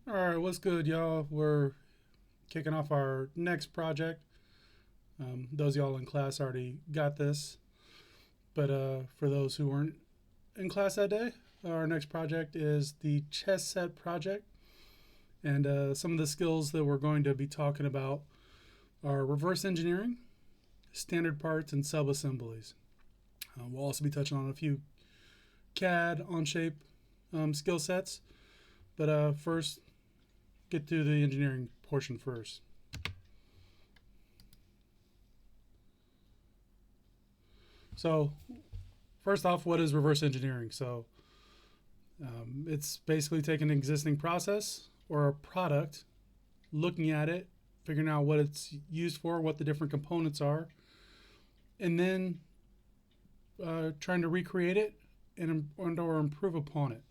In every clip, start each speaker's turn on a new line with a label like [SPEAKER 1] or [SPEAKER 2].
[SPEAKER 1] All right, what's good, y'all? We're kicking off our next project. Those of y'all in class already got this, but for those who weren't in class that day, our next project is the chess set project. And some of the skills that we're going to be talking about are reverse engineering, standard parts, and sub-assemblies. We'll also be touching on a few CAD, onshape skill sets, but first, get through the engineering portion first. So, first off, what is reverse engineering? It's basically taking an existing process or a product, looking at it, figuring out what it's used for, what the different components are, and then trying to recreate it and or improve upon it.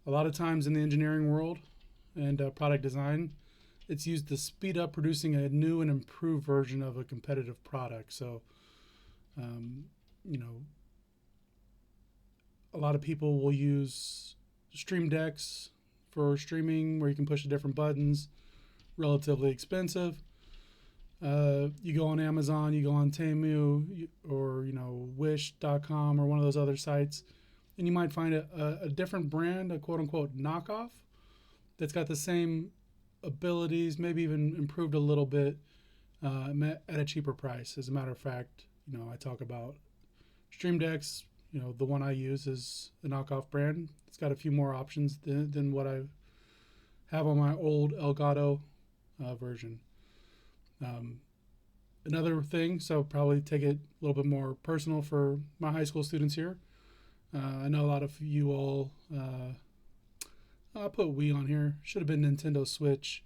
[SPEAKER 1] A lot of times in the engineering world and product design, it's used to speed up producing a new and improved version of a competitive product. So, um, you know, a lot of people will use stream decks for streaming where you can push the different buttons, relatively expensive. You go on Amazon, you go on Temu or Wish.com or one of those other sites, and you might find a different brand, a quote unquote knockoff, that's got the same abilities, maybe even improved a little bit at a cheaper price. As a matter of fact, I talk about Stream Decks. The one I use is a knockoff brand. It's got a few more options than what I have on my old Elgato version. Another thing, so probably take it a little bit more personal for my high school students here. I know a lot of you all, I'll put Wii on here. Should have been Nintendo Switch,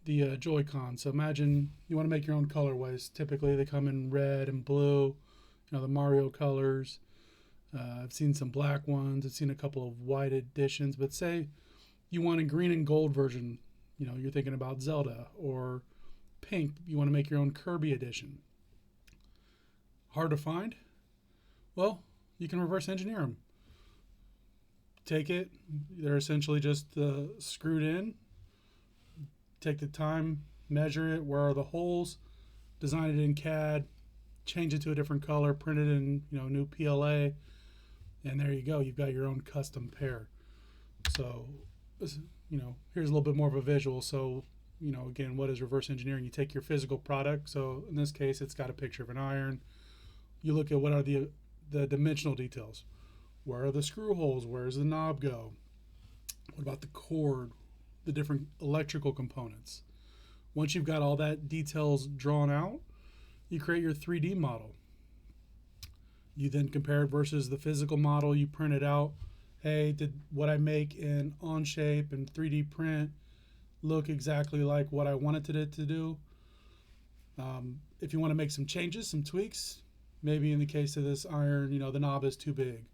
[SPEAKER 1] the Joy-Con. So imagine you want to make your own colorways. Typically they come in red and blue, the Mario colors. I've seen some black ones. I've seen a couple of white editions. But say you want a green and gold version. You're thinking about Zelda, or pink. You want to make your own Kirby edition. Hard to find? Well, you can reverse engineer them. Take it. They're essentially just screwed in. Take the time, measure it. Where are the holes? Design it in CAD. Change it to a different color. Print it in new PLA. And there you go. You've got your own custom pair. So, here's a little bit more of a visual. So, again, what is reverse engineering? You take your physical product. So, in this case, it's got a picture of an iron. You look at what are the dimensional details. Where are the screw holes? Where does the knob go? What about the cord? The different electrical components. Once you've got all that details drawn out, you create your 3D model. You then compare it versus the physical model. You print it out. Hey, did what I make in onshape and 3D print look exactly like what I wanted it to do? If you want to make some changes, some tweaks, maybe in the case of this iron, the knob is too big,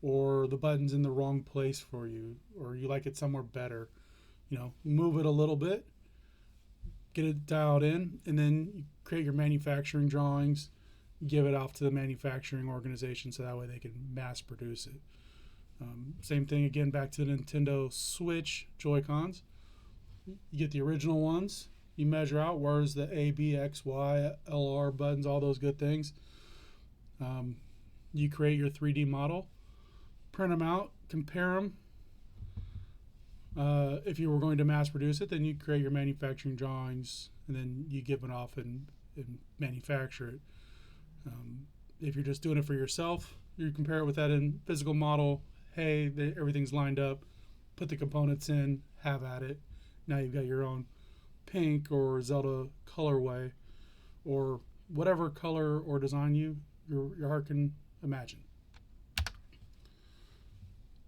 [SPEAKER 1] or the button's in the wrong place for you, or you like it somewhere better. Move it a little bit, get it dialed in, and then you create your manufacturing drawings, give it off to the manufacturing organization so that way they can mass produce it. Same thing again, back to the Nintendo Switch Joy-Cons. You get the original ones, you measure out where's the A, B, X, Y, LR buttons, all those good things. You create your 3D model, print them out, compare them. If you were going to mass produce it, then you create your manufacturing drawings, and then you give it off and manufacture it. If you're just doing it for yourself, you compare it with that in physical model. Hey, everything's lined up. Put the components in, have at it. Now you've got your own pink or Zelda colorway, or whatever color or design your heart can imagine.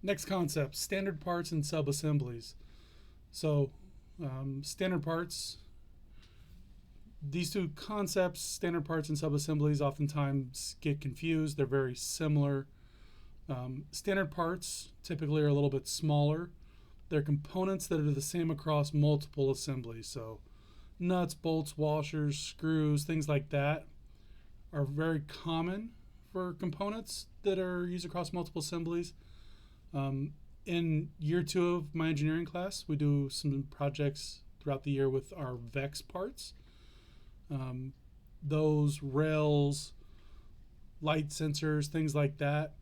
[SPEAKER 1] Next concept, standard parts and sub-assemblies. So, standard parts, these two concepts, standard parts and sub-assemblies, oftentimes get confused. They're very similar. Standard parts typically are a little bit smaller. They're components that are the same across multiple assemblies. So, nuts, bolts, washers, screws, things like that are very common for components that are used across multiple assemblies. In year 2 of my engineering class, we do some projects throughout the year with our VEX parts. Those rails, light sensors, things like that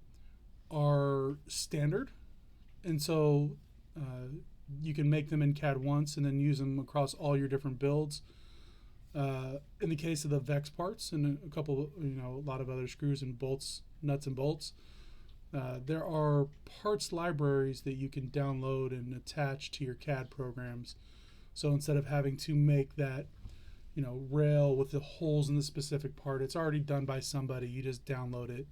[SPEAKER 1] are standard. And so you can make them in CAD once and then use them across all your different builds. In the case of the VEX parts and a couple, a lot of other screws and bolts, nuts and bolts, there are parts libraries that you can download and attach to your CAD programs. So instead of having to make that, rail with the holes in the specific part, it's already done by somebody. You just download it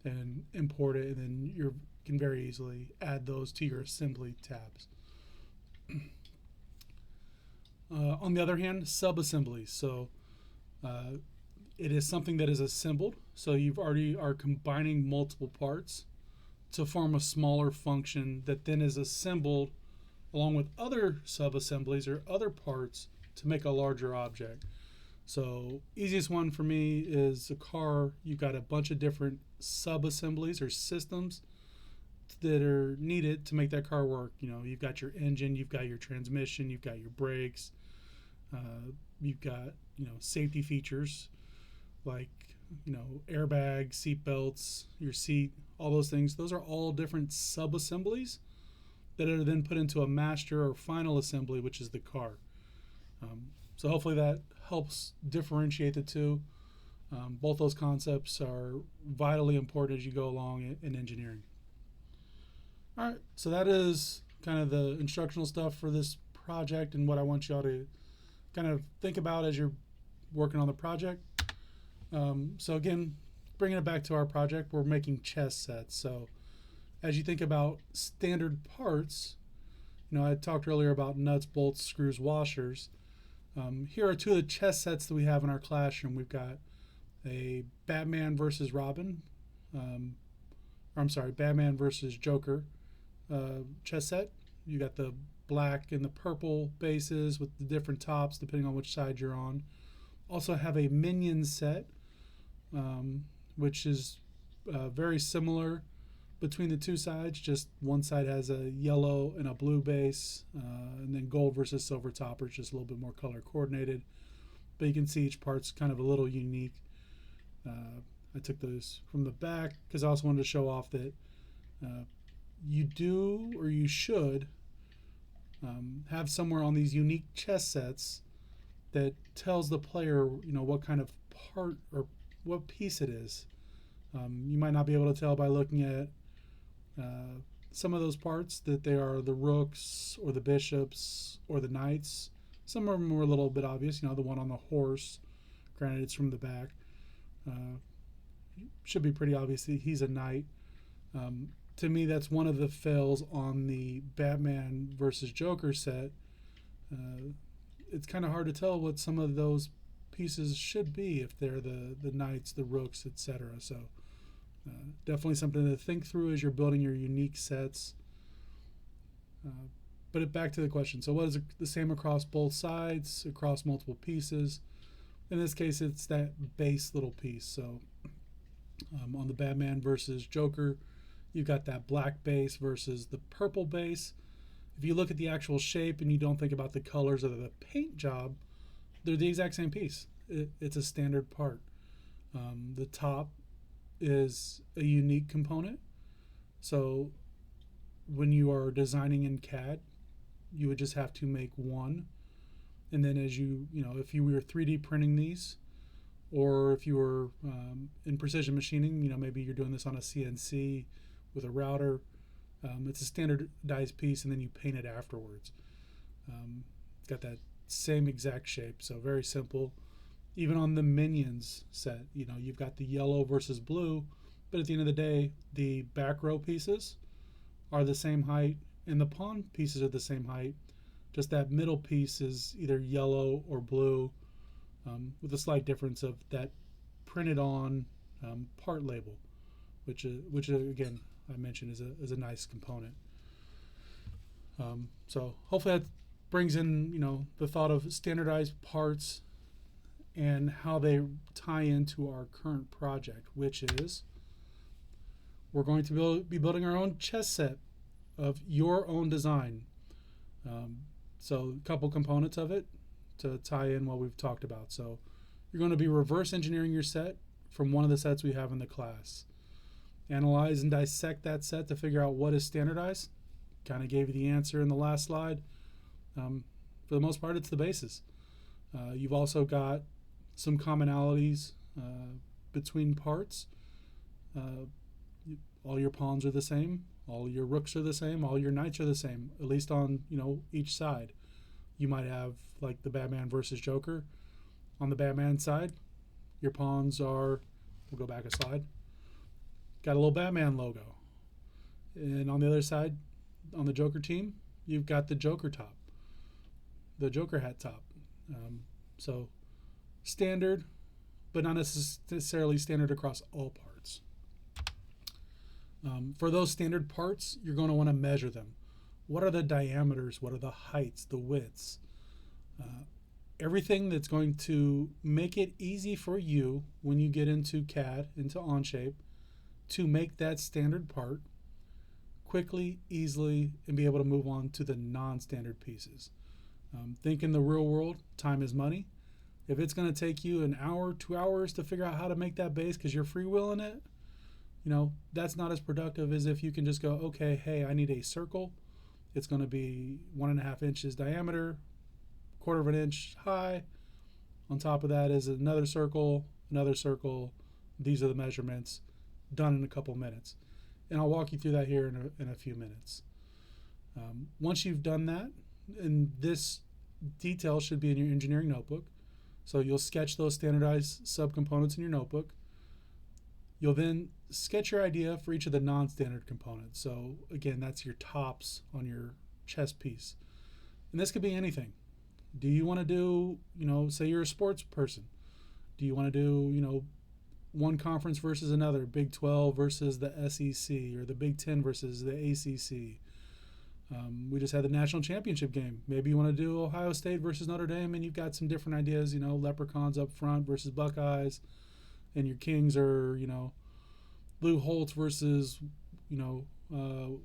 [SPEAKER 1] and import it, and then you can very easily add those to your assembly tabs. On the other hand, sub-assemblies. So it is something that is assembled. So you've already are combining multiple parts to form a smaller function that then is assembled along with other sub-assemblies or other parts to make a larger object. So easiest one for me is a car. You've got a bunch of different sub-assemblies or systems that are needed to make that car work. You've got your engine, you've got your transmission, you've got your brakes, you've got safety features like airbags, seat belts, your seat, all those things. Those are all different sub-assemblies that are then put into a master or final assembly, which is the car. So hopefully that helps differentiate the two. Both those concepts are vitally important as you go along in engineering. All right, so that is kind of the instructional stuff for this project and what I want y'all to kind of think about as you're working on the project. So again, bringing it back to our project, we're making chess sets. So as you think about standard parts, I talked earlier about nuts, bolts, screws, washers. Here are two of the chess sets that we have in our classroom. We've got a Batman versus Robin, Batman versus Joker chess set. You got the black and the purple bases with the different tops depending on which side you're on. Also have a minion set, which is very similar between the two sides. Just one side has a yellow and a blue base, and then gold versus silver toppers, just a little bit more color coordinated. But you can see each part's kind of a little unique. I took those from the back because I also wanted to show off that you do or you should have somewhere on these unique chess sets that tells the player, what kind of part or what piece it is. You might not be able to tell by looking at some of those parts that they are the rooks or the bishops or the knights. Some of them are a little bit obvious. The one on the horse, granted it's from the back, should be pretty obvious that he's a knight. To me, that's one of the fails on the Batman versus Joker set. It's kind of hard to tell what some of those pieces should be if they're the knights, the rooks, etc. So definitely something to think through as you're building your unique sets. But back to the question. So what is the same across both sides, across multiple pieces? In this case, it's that base little piece. So on the Batman versus Joker, you've got that black base versus the purple base. If you look at the actual shape and you don't think about the colors of the paint job, they're the exact same piece. It's a standard part. The top is a unique component. So when you are designing in CAD, you would just have to make one. And then as if you were 3D printing these, or if you were in precision machining, maybe you're doing this on a CNC with a router, it's a standardized piece and then you paint it afterwards. It's got that same exact shape, so very simple. Even on the minions set, you've got the yellow versus blue, but at the end of the day, the back row pieces are the same height and the pawn pieces are the same height. Just that middle piece is either yellow or blue, with a slight difference of that printed on part label, which again I mentioned is a nice component. So hopefully that brings in the thought of standardized parts and how they tie into our current project, which is we're going to be building our own chess set of your own design. So a couple components of it to tie in what we've talked about. So you're going to be reverse engineering your set from one of the sets we have in the class. Analyze and dissect that set to figure out what is standardized. Kind of gave you the answer in the last slide. For the most part, it's the basis. You've also got some commonalities between parts. All your pawns are the same. All your rooks are the same. All your knights are the same, at least on each side. You might have like the Batman versus Joker. On the Batman side, your pawns are, we'll go back a slide, got a little Batman logo. And on the other side, on the Joker team, you've got the Joker top, the Joker hat top. So standard, but not necessarily standard across all parts. For those standard parts, you're going to want to measure them. What are the diameters? What are the heights, the widths? Everything that's going to make it easy for you when you get into CAD, into Onshape, to make that standard part quickly, easily, and be able to move on to the non-standard pieces. Think in the real world, time is money. If it's going to take you an hour, 2 hours to figure out how to make that base because you're freewheeling it, that's not as productive as if you can just go, okay, hey, I need a circle. It's going to be 1.5 inches diameter, 1/4 of an inch high. On top of that is another circle, another circle. These are the measurements, done in a couple minutes. And I'll walk you through that here in a few minutes. Once you've done that, and this detail should be in your engineering notebook, so you'll sketch those standardized subcomponents in your notebook. You'll then sketch your idea for each of the non-standard components. So again, that's your tops on your chest piece. And this could be anything. Do you want to do, say you're a sports person. Do you want to do, one conference versus another, Big 12 versus the SEC, or the Big 10 versus the ACC? We just had the national championship game. Maybe you want to do Ohio State versus Notre Dame, and you've got some different ideas, Leprechauns up front versus Buckeyes, and your Kings are, Lou Holtz versus,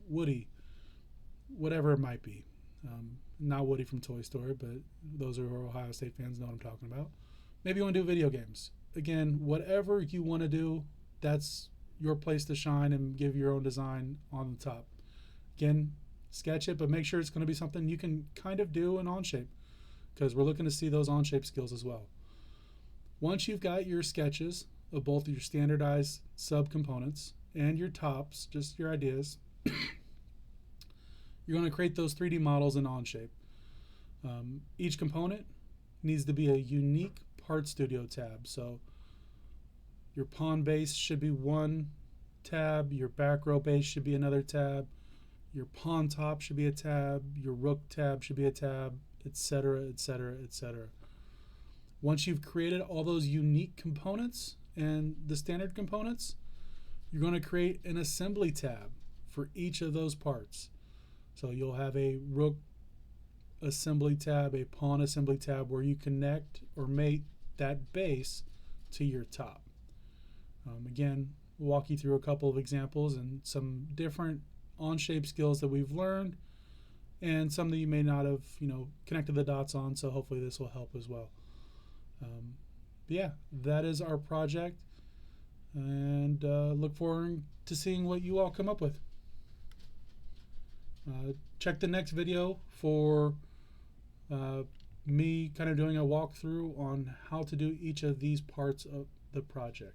[SPEAKER 1] Woody, whatever it might be. Not Woody from Toy Story, but those who are Ohio State fans know what I'm talking about. Maybe you want to do video games. Again, whatever you want to do, that's your place to shine and give your own design on the top. Again, sketch it, but make sure it's going to be something you can kind of do in Onshape, because we're looking to see those Onshape skills as well. Once you've got your sketches of both your standardized subcomponents and your tops, just your ideas, you're going to create those 3D models in Onshape. Each component needs to be a unique Part Studio tab. So your pawn base should be one tab, your back row base should be another tab, your pawn top should be a tab, your rook tab should be a tab, etc., etc., etc. Once you've created all those unique components and the standard components, you're going to create an assembly tab for each of those parts. So you'll have a rook assembly tab, a pawn assembly tab, where you connect or mate that base to your top. Again, we'll walk you through a couple of examples and some different Onshape skills that we've learned, and some that you may not have, connected the dots on, so hopefully this will help as well. Yeah, that is our project, and look forward to seeing what you all come up with. Check the next video for me kind of doing a walkthrough on how to do each of these parts of the project.